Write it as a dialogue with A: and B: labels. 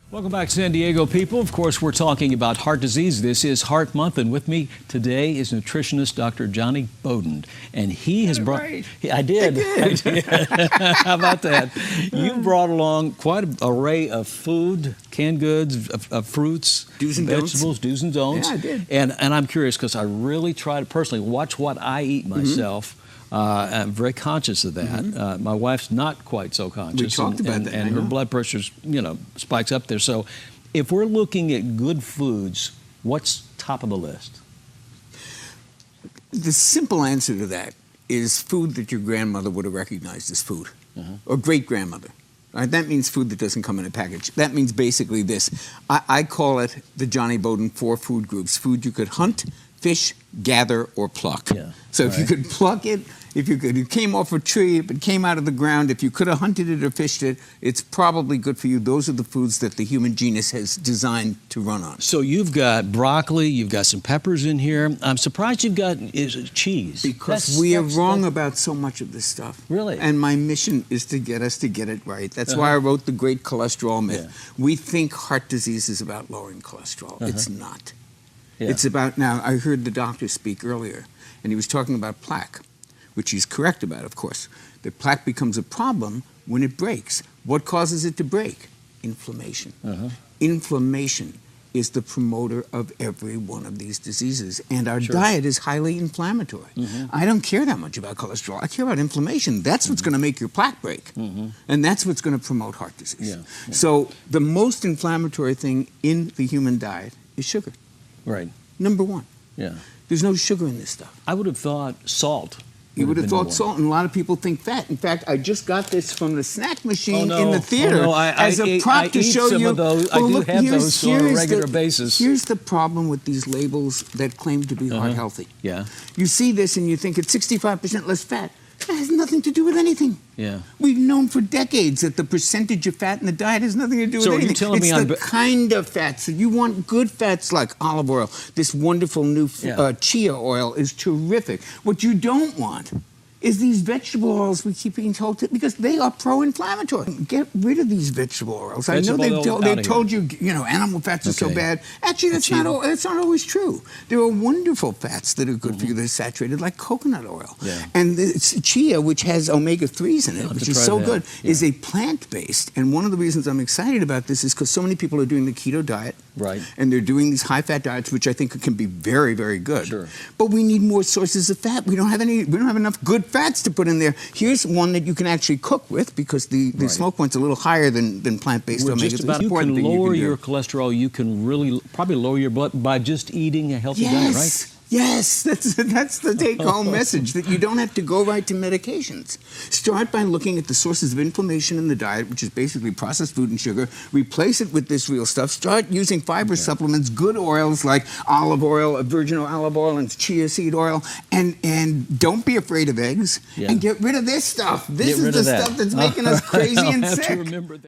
A: Welcome back, San Diego people. Of course, we're talking about heart disease. This is Heart Month, and with me today is nutritionist Dr. Johnny Bowden. And he has brought...
B: Right.
A: I did. How about that? You brought along quite an array of food, canned goods, of fruits,
B: Do's and
A: vegetables, do's and don'ts.
B: Yeah, I did.
A: And I'm curious because I really try to personally watch what I eat myself. I'm very conscious of that. My wife's not quite so conscious.
B: We talked about that.
A: And her blood pressure's, spikes up there. So if we're looking at good foods, what's top of the list?
B: The simple answer to that is food that your grandmother would have recognized as food, or great-grandmother. Right? That means food that doesn't come in a package. That means basically this. I call it the Johnny Bowden 4 food groups. Food you could hunt, fish, gather, or pluck.
A: Yeah.
B: So if you could pluck it, if you could, it came off a tree, if it came out of the ground, if you could have hunted it or fished it, it's probably good for you. Those are the foods that the human genus has designed to run on.
A: So you've got broccoli, you've got some peppers in here. I'm surprised you've got cheese.
B: Because we are wrong about so much of this stuff.
A: Really?
B: And my mission is to get us to get it right. That's why I wrote The Great Cholesterol Myth.
A: Yeah.
B: We think heart disease is about lowering cholesterol. It's not.
A: Yeah.
B: It's about, now, I heard the doctor speak earlier, and he was talking about plaque, which he's correct about, of course. The plaque becomes a problem when it breaks. What causes it to break? Inflammation. Inflammation is the promoter of every one of these diseases, and our diet is highly inflammatory. I don't care that much about cholesterol. I care about inflammation. That's what's going to make your plaque break, and that's what's going to promote heart disease. So the most inflammatory thing in the human diet is sugar.
A: Right.
B: Number one.
A: Yeah.
B: There's no sugar in this stuff.
A: I would have thought salt.
B: You would have thought salt, and a lot of people think fat. In fact, I just got this from the snack machine in the theater as a prop to show you.
A: Those. I do have those on a regular basis.
B: Here's the problem with these labels that claim to be heart healthy.
A: Yeah.
B: You see this and you think it's 65% less fat. That has nothing to do with anything.
A: Yeah.
B: We've known for decades that the percentage of fat in the diet has nothing to do with anything.
A: So are you telling me
B: it's the kind of fats. So you want good fats like olive oil. This wonderful new Chia oil is terrific. What you don't want is these vegetable oils we keep being told to, because they are pro-inflammatory. Get rid of these vegetable oils. I know they've told you, animal fats are so bad. Actually, that's not always true. There are wonderful fats that are good for you that are saturated, like coconut oil. And it's Chia, which has omega-3s in it, which is so good, is a plant-based. And one of the reasons I'm excited about this is because so many people are doing the keto diet. Right. And they're doing these high-fat diets, which I think can be very, very good. Sure. But we need more sources of fat. We don't have enough good fats to put in there. Here's one that you can actually cook with, because the smoke point's a little higher than plant-based omega-3.
A: You can lower your cholesterol. You can really probably lower your blood by just eating a healthy diet, right?
B: Yes, that's the take-home message, that you don't have to go right to medications. Start by looking at the sources of inflammation in the diet, which is basically processed food and sugar. Replace it with this real stuff. Start using fiber supplements, good oils like olive oil, virgin olive oil, and chia seed oil. And don't be afraid of eggs. And get rid of this stuff. This is the stuff that's making us crazy and sick.